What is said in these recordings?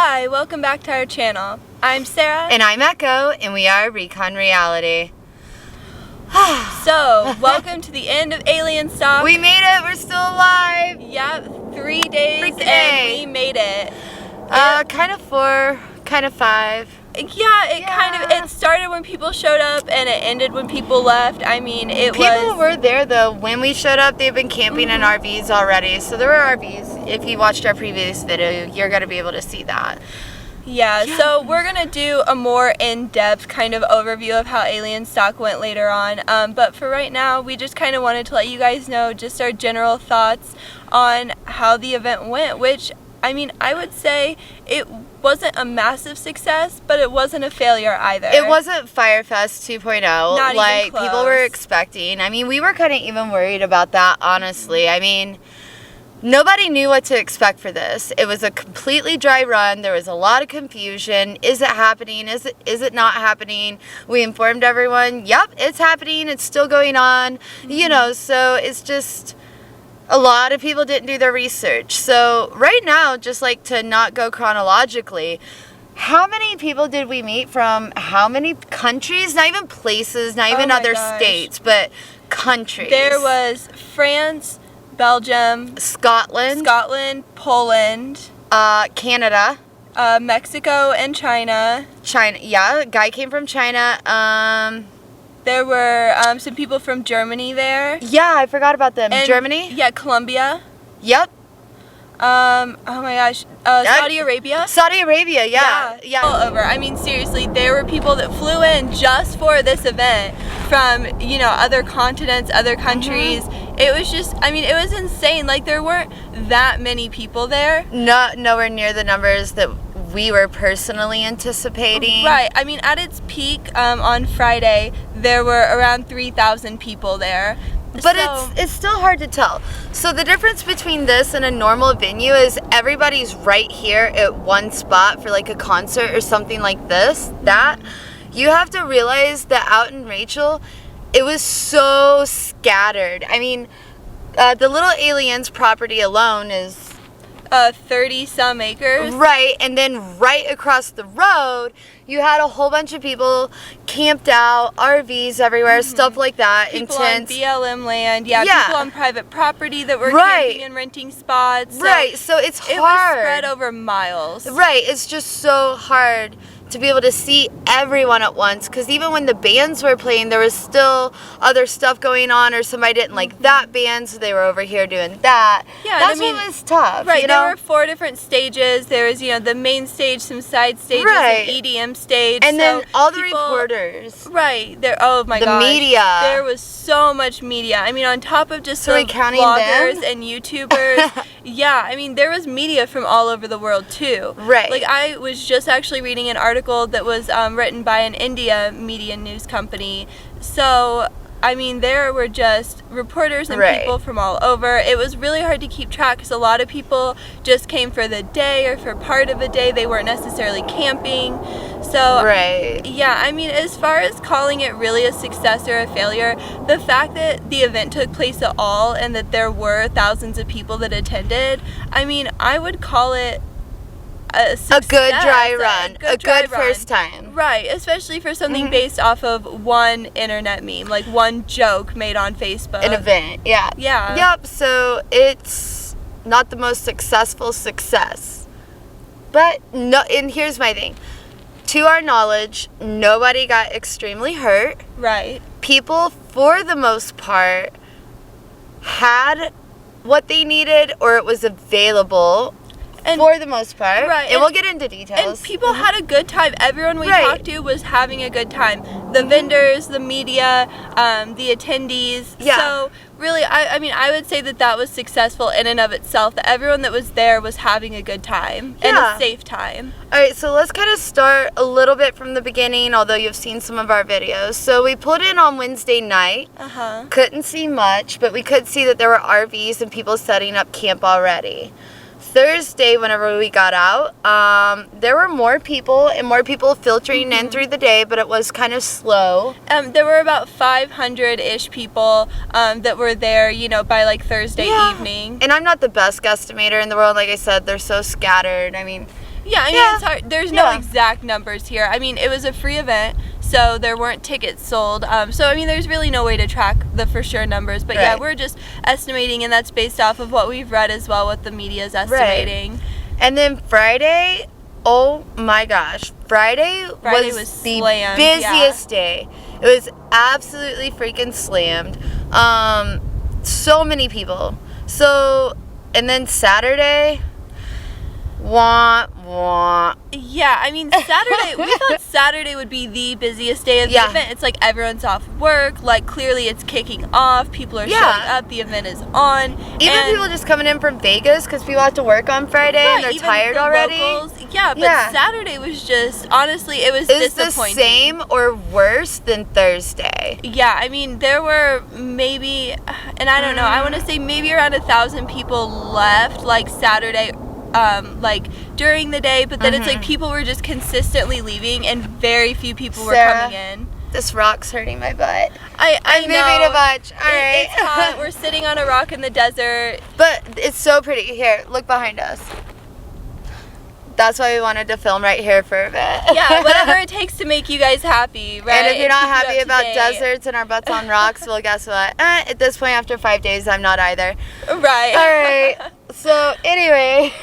Hi, welcome back to our channel. I'm Sarah. And I'm Echo, and we are Recon Reality. So, welcome to the end of Alienstock. We made it! We're still alive! Yep, 3 days Freaking and A. we made it. Kind of 4, kind of 5. It started when people showed up and it ended when people left. I mean, People were there though. When we showed up, they've been camping in RVs already. So there were RVs. If you watched our previous video, you're going to be able to see that. Yeah, so we're going to do a more in-depth kind of overview of how Alienstock went later on. But for right now, we just kind of wanted to let you guys know just our general thoughts on how the event went, which, I mean, I would say it wasn't a massive success, but it wasn't a failure either. It wasn't Firefest 2.0 Not like even close. people were expecting. I mean, we were kind of even worried about that, honestly. I mean, nobody knew what to expect for this. It was a completely dry run. There was a lot of confusion. Is it happening? Is it not happening? We informed everyone, yep, it's happening. It's still going on. You know, so it's just a lot of people didn't do their research. So right now, just like to not go chronologically, how many people did we meet from how many countries? Not even places, not even other states, but countries. There was France, Belgium, Scotland, Poland, Canada, Mexico, and China. Yeah, a guy came from China. There were some people from Germany there. Yeah, I forgot about them. And, Germany? Yeah, Colombia. Yep. Oh my gosh, Saudi Arabia. Saudi Arabia, yeah. All over. I mean, seriously, there were people that flew in just for this event from, you know, other continents, other countries. It was just, I mean, it was insane. Like, there weren't that many people there. Nowhere near the numbers that we were personally anticipating. Right. I mean, at its peak on Friday, there were around 3,000 people there. But it's still hard to tell. So the difference between this and a normal venue is everybody's right here at one spot for like a concert or something like this. That you have to realize that out in Rachel, it was so scattered. I mean, the Little Aliens property alone is 30-some acres. Right, and then right across the road, you had a whole bunch of people camped out, RVs everywhere, stuff like that. People intense. on BLM land, people on private property that were camping and renting spots. So so it's hard. It was spread over miles. Right, it's just so hard to be able to see everyone at once, because even when the bands were playing, there was still other stuff going on, or somebody didn't like that band, so they were over here doing that. Yeah, that's what was tough. Right, you know? there were 4 different stages. There was, you know, the main stage, some side stages, an EDM stage. And then all the reporters. Right, there. Oh my gosh. The media. There was so much media. I mean, on top of just the vloggers and YouTubers. Yeah, I mean, there was media from all over the world too. Right. Like, I was just actually reading an article that was written by an India media news company. So, I mean, there were just reporters and people from all over. It was really hard to keep track because a lot of people just came for the day or for part of a day. They weren't necessarily camping. So, yeah, I mean, as far as calling it really a success or a failure, the fact that the event took place at all and that there were thousands of people that attended, I mean, I would call it a good dry run, a good first time. Right, especially for something based off of one internet meme, like one joke made on Facebook. An event, yeah. Yep, so it's not the most successful success. But, no, and here's my thing. To our knowledge, nobody got extremely hurt. Right. People, for the most part, had what they needed, or it was available. And for the most part. Right. And we'll get into details. And people had a good time. Everyone we talked to was having a good time. The vendors, the media, the attendees. Yeah. So, really, I mean, I would say that was successful in and of itself. That everyone that was there was having a good time. And a safe time. Alright, so let's kind of start a little bit from the beginning, although you've seen some of our videos. So we pulled in on Wednesday night. Couldn't see much, but we could see that there were RVs and people setting up camp already. Thursday, whenever we got out, there were more people and more people filtering in through the day, but it was kind of slow. There were about 500-ish people that were there, you know, by like Thursday evening. And I'm not the best guesstimator in the world. Like I said, they're so scattered. I mean, Yeah, I mean, it's hard. There's no exact numbers here. I mean, it was a free event, so there weren't tickets sold. So, I mean, there's really no way to track the for sure numbers. But, yeah, we're just estimating, and that's based off of what we've read as well, what the media's estimating. Right. And then Friday, oh, my gosh. Friday was the busiest day. It was absolutely freaking slammed. So many people. So, and then Saturday, Yeah, I mean, Saturday, we thought Saturday would be the busiest day of the event. It's like everyone's off work, like clearly it's kicking off, people are showing up, the event is on. Even people just coming in from Vegas because people have to work on Friday and they're tired already. Locals, but Saturday was just, honestly, it was disappointing. The same or worse than Thursday. Yeah, I mean, there were maybe, and I don't know, I want to say maybe around 1,000 people left, like Saturday, like during the day, but then it's like people were just consistently leaving and very few people were coming in. This rock's hurting my butt. I'm moving a bunch. All right. It's hot. We're sitting on a rock in the desert. But it's so pretty. Here, look behind us. That's why we wanted to film right here for a bit. Yeah, whatever it takes to make you guys happy, right? And if you're not happy about deserts and our butts on rocks, well, guess what? At this point, after 5 days, I'm not either. Right. All right. So, anyway,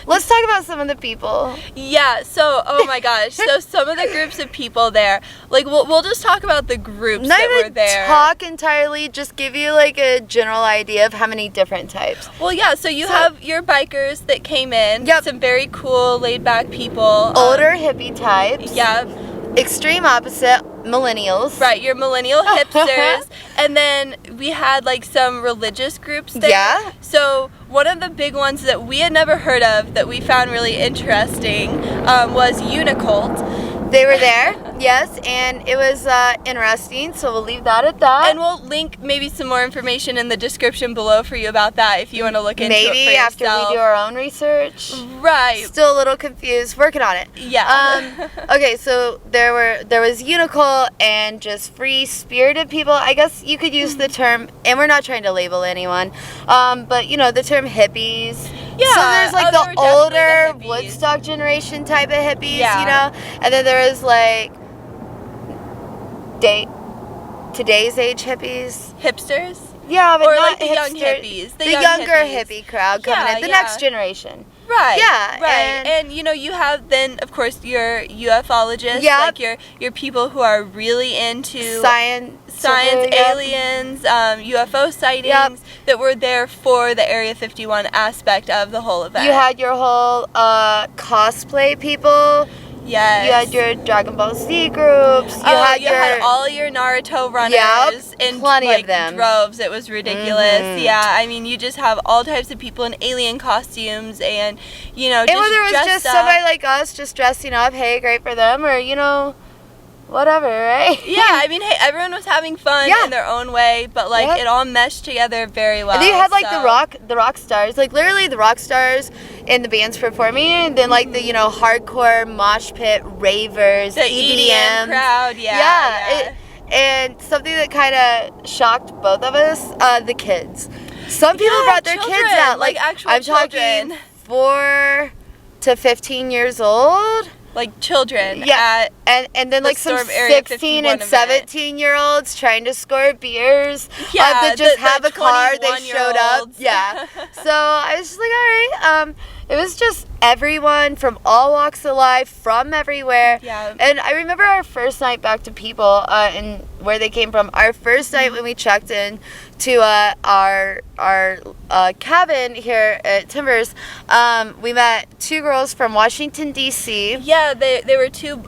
let's talk about some of the people. Yeah, so, oh my gosh. So, some of the groups of people there, like, we'll just talk about the groups that were there. Not talk entirely, just give you, like, a general idea of how many different types. Well, yeah, so you have your bikers that came in. Yep. Some very cool, laid-back people. Older hippie types. Yeah. Extreme opposite, millennials. Right, your millennial hipsters. And then we had like some religious groups there. Yeah. So one of the big ones that we had never heard of that we found really interesting was Unicult. They were there, yes, and it was interesting, so we'll leave that at that. And we'll link maybe some more information in the description below for you about that if you want to look into it for maybe after we do our own research. Right. Still a little confused, working on it. Yeah. Okay, so there was Unicult and just free-spirited people. I guess you could use the term, and we're not trying to label anyone, but you know, the term hippies. Yeah. So there's like the older Woodstock generation type of hippies, you know? And then there is like today's age hippies. Hipsters? Yeah, but or not like the young hippies. The younger hippie crowd coming in. The next generation. Right. Yeah. Right. And you know, you have then of course your UFologists, like your people who are really into science, aliens, UFO sightings that were there for the Area 51 aspect of the whole event. You had your whole cosplay people. Yes. You had your Dragon Ball Z groups. You had all your Naruto runners in plenty of them. Droves. It was ridiculous. Yeah, I mean, you just have all types of people in alien costumes, and you know, just whether it was just somebody like us just dressing up, hey, great for them, or you know, whatever, right? Yeah, I mean, hey, everyone was having fun in their own way, but like it all meshed together very well. And then you had like the rock stars, like literally the rock stars and the bands performing, and then like the, you know, hardcore mosh pit ravers, the EDM crowd, and something that kind of shocked both of us, the kids. Some people brought their kids out, like actual I'm talking 4 to 15 years old. Like children and then like some 16 and 17-year-olds trying to score beers that just have a car they showed up. Yeah. So I was just like, all right. It was just everyone from all walks of life, from everywhere. Yeah. And I remember our first night back to people and where they came from. Our first night when we checked in to our cabin here at Timbers, we met 2 girls from Washington, D.C. Yeah, they were 2.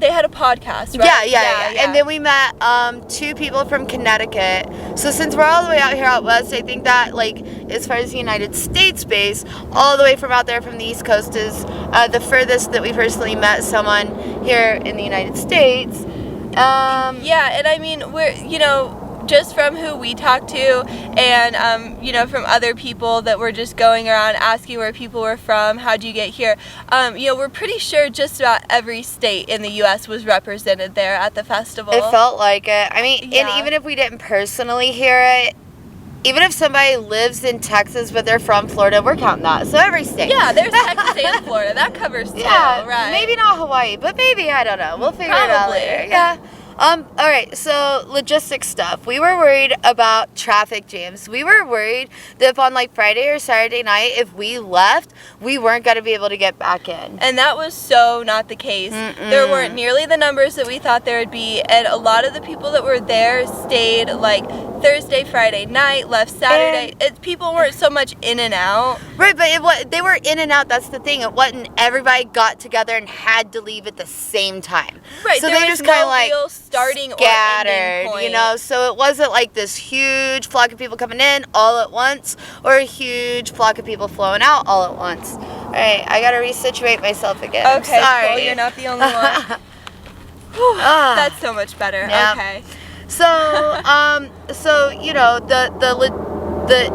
They had a podcast, right? Yeah. And then we met 2 people from Connecticut. So since we're all the way out here out west, I think that like as far as the United States base, all the way from out there from the East Coast is the furthest that we personally met someone here in the United States. Yeah, and I mean, we're, you know, just from who we talked to and, you know, from other people that were just going around asking where people were from, how'd you get here, you know, we're pretty sure just about every state in the U.S. was represented there at the festival. It felt like it. I mean, and even if we didn't personally hear it, even if somebody lives in Texas but they're from Florida, we're counting that. So every state. Yeah, there's Texas and Florida. That covers two, yeah, right? Maybe not Hawaii, but maybe, I don't know. We'll figure it out later. Yeah. All right, so logistics stuff. We were worried about traffic jams. We were worried that if on like Friday or Saturday night, if we left, we weren't going to be able to get back in. And that was so not the case. There weren't nearly the numbers that we thought there would be, and a lot of the people that were there stayed like Thursday, Friday night, left Saturday. People weren't so much in and out. Right, but they were in and out. That's the thing. It wasn't everybody got together and had to leave at the same time. Right, so there they was just kind of no like real starting scattered, or ending point. you know. So it wasn't like this huge flock of people coming in all at once, or a huge flock of people flowing out all at once. All right, I gotta resituate myself again. Okay, sorry. cool. You're not the only one. Whew, that's so much better. Yeah. Okay. So, you know, the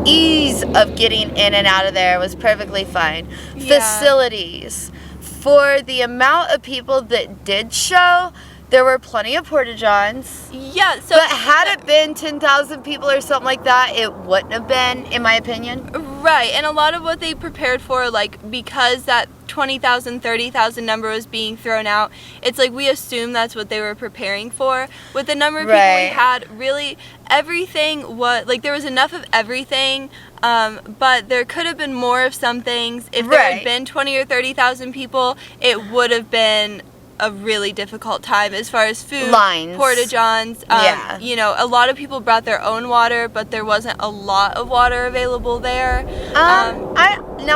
ease of getting in and out of there was perfectly fine. Yeah. Facilities. For the amount of people that did show, there were plenty of porta-johns. Yeah, so... But had it been 10,000 people or something like that, it wouldn't have been, in my opinion. Right, and a lot of what they prepared for, like, because that 20,000, 30,000 number was being thrown out, it's like we assume that's what they were preparing for. With the number of people we had, really, everything was, like, there was enough of everything, but there could have been more of some things. If there had been 20 or 30,000 people, it would have been a really difficult time as far as food, lines, porta-johns. You know, a lot of people brought their own water, but there wasn't a lot of water available there.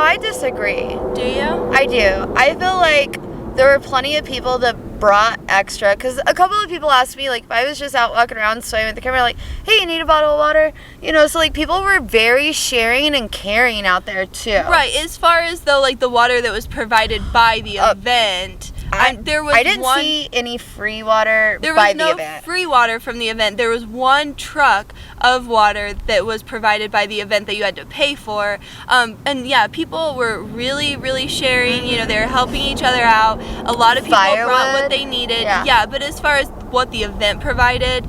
I disagree. Do you? I do. I feel like there were plenty of people that brought extra, because a couple of people asked me, like, if I was just out walking around swimming with the camera, like, hey, you need a bottle of water? You know, so, like, people were very sharing and caring out there, too. Right. As far as, though, like, the water that was provided by the event... I didn't see any free water by the event. There was no free water from the event. There was one truck of water that was provided by the event that you had to pay for. And yeah, people were really, really sharing. You know, they were helping each other out. A lot of people brought what they needed. Yeah, but as far as what the event provided,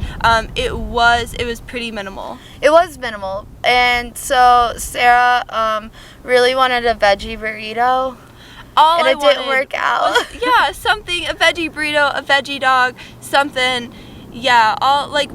it was pretty minimal. It was minimal. And so Sarah really wanted a veggie burrito. And it didn't work out. Something, a veggie burrito, a veggie dog, something. Yeah,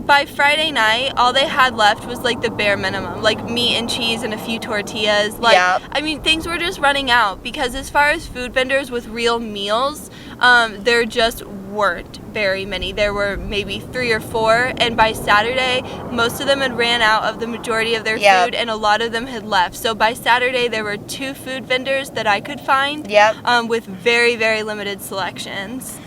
by Friday night, all they had left was like the bare minimum, like meat and cheese and a few tortillas. I mean, things were just running out, because as far as food vendors with real meals, there just weren't very many. There were maybe 3 or 4, and by Saturday, most of them had ran out of the majority of their food, and a lot of them had left. So by Saturday, there were 2 food vendors that I could find, with very, very limited selections.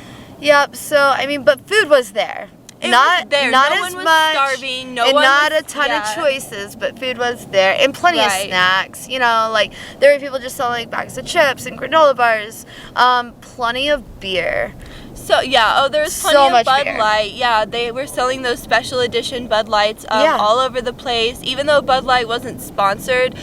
So, I mean, but food was there. Not there. Not no as one was much, starving. No and one not was, a ton of choices, but food was there, and plenty of snacks. You know, like there were people just selling like bags of chips and granola bars. Plenty of beer. So there was plenty of Bud Light. Yeah, they were selling those special edition Bud Lights all over the place. Even though Bud Light wasn't sponsored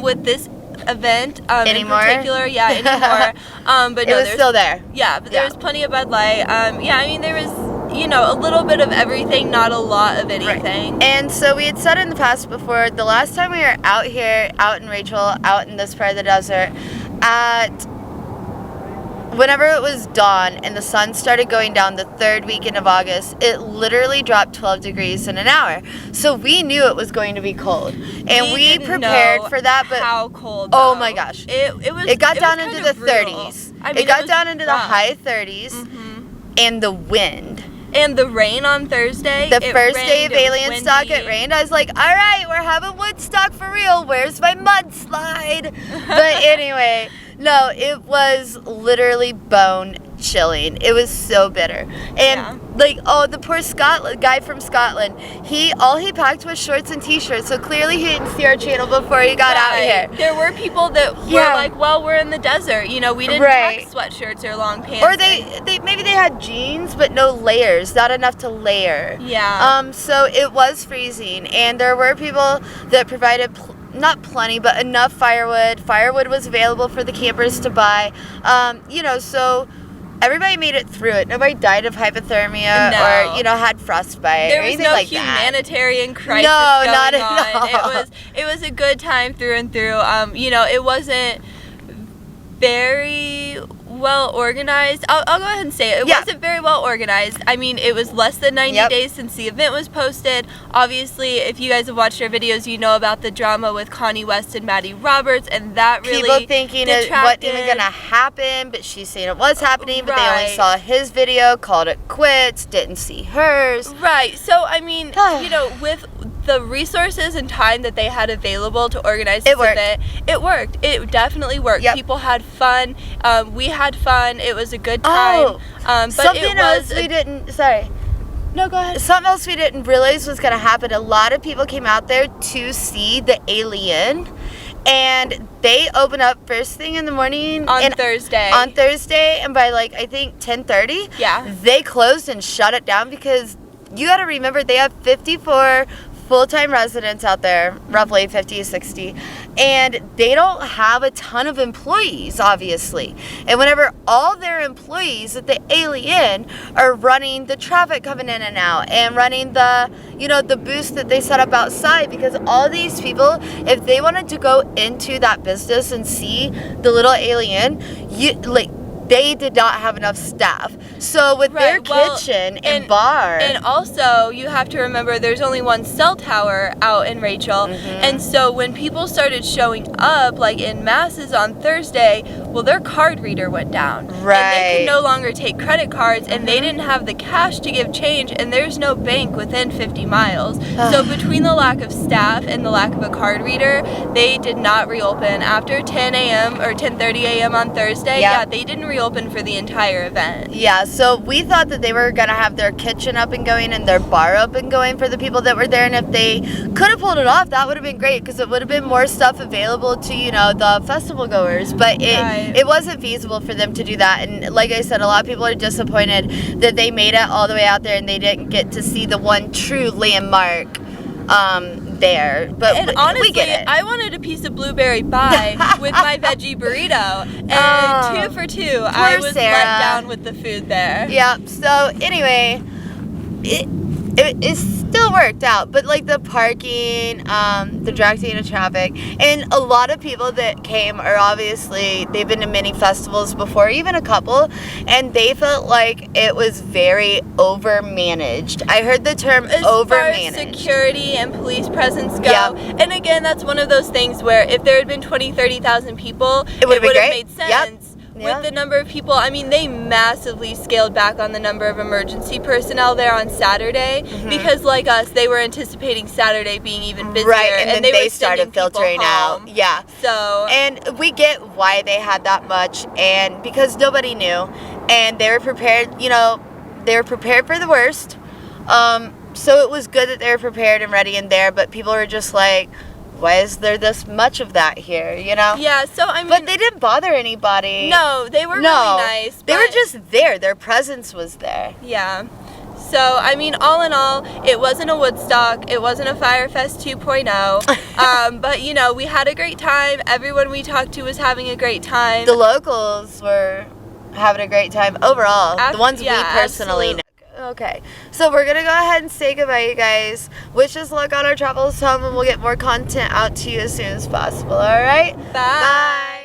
with this event anymore. In particular, anymore. But no, it was still there. Yeah, but there was plenty of Bud Light. I mean, there was, a little bit of everything, not a lot of anything. Right. And so we had said in the past before, the last time we were out here, out in Rachel, out in this part of the desert, whenever it was dawn and the sun started going down the 3rd weekend of August, it literally dropped 12 degrees in an hour. So we knew it was going to be cold. And we prepared for that, but how cold, oh my gosh. It got down into the 30s. I mean, it got down into the high 30s. Mm-hmm. And the wind. And the rain on Thursday. The first day of Alienstock, it rained. I was like, all right, we're having Woodstock for real. Where's my mudslide? But anyway, no, it was literally bone chilling. It was so bitter. And the poor guy from Scotland, all he packed was shorts and t-shirts. So clearly he didn't see our channel before he got out here. There were people that were like, well, we're in the desert. We didn't pack sweatshirts or long pants. Or maybe they had jeans, but no layers, not enough to layer. Yeah. So it was freezing, and there were people that provided not plenty, but enough firewood. Firewood was available for the campers to buy. So everybody made it through it. Nobody died of hypothermia or, you know, had frostbite or anything like that. There was no humanitarian crisis going on. It was a good time through and through. You know, it wasn't very well organized. I'll go ahead and say it. It wasn't very well organized. I mean, it was less than 90 days since the event was posted. Obviously, if you guys have watched our videos, you know about the drama with Connie West and Maddie Roberts, and that really people thinking it wasn't even gonna happen, but she's saying it was happening, but they only saw his video, called it quits, didn't see hers. Right. So I mean, you know, with the resources and time that they had available to organize this event, it worked. It definitely worked. People had fun. We had fun. It was a good time. But something else we didn't. Sorry. No, go ahead. Something else we didn't realize was going to happen. A lot of people came out there to see the alien. And they open up first thing in the morning on Thursday. On Thursday, and by like I think 10:30, they closed and shut it down because you got to remember they have 54 full-time residents out there, roughly 50, 60, and they don't have a ton of employees, obviously. And whenever all their employees at the Alien are running the traffic coming in and out and running the, you know, the booths that they set up outside, because all these people, if they wanted to go into that business and see the little alien, they did not have enough staff. So with their kitchen and bar. And also, you have to remember there's only one cell tower out in Rachel. And so when people started showing up, like in masses on Thursday, well, their card reader went down. And they could no longer take credit cards, and they didn't have the cash to give change, and there's no bank within 50 miles. So between the lack of staff and the lack of a card reader, they did not reopen. After 10 a.m. or 10:30 a.m. on Thursday, they didn't reopen for the entire event. Yeah, so we thought that they were going to have their kitchen up and going and their bar up and going for the people that were there, and if they could have pulled it off, that would have been great, because it would have been more stuff available to, you know, the festival goers, but it wasn't feasible for them to do that. And like I said, a lot of people are disappointed that they made it all the way out there and they didn't get to see the one true landmark there. But honestly, we get it. I wanted a piece of blueberry pie with my veggie burrito, and 2 for 2. I was let down with the food there. Yep. So anyway, it still worked out, but like the parking, the directing of traffic, and a lot of people that came are obviously, they've been to many festivals before, even a couple, and they felt like it was very overmanaged. I heard the term overmanaged. As far as security and police presence go, and again, that's one of those things where if there had been 30,000 people, it would have made sense. With the number of people, I mean, they massively scaled back on the number of emergency personnel there on Saturday, because like us, they were anticipating Saturday being even busier. Right, and then they started filtering out. Yeah. So. And we get why they had that much, and because nobody knew, and they were prepared, you know, they were prepared for the worst. So it was good that they were prepared and ready in there, but people were just like, why is there this much of that here, you know? Yeah, so I mean... But they didn't bother anybody. No, they were really nice. They were just there. Their presence was there. Yeah. So, I mean, all in all, it wasn't a Woodstock. It wasn't a Firefest 2.0. But, you know, we had a great time. Everyone we talked to was having a great time. The locals were having a great time overall. The ones we personally know. Okay, so we're gonna go ahead and say goodbye, you guys. Wish us luck on our travels home, and we'll get more content out to you as soon as possible. All right? Bye.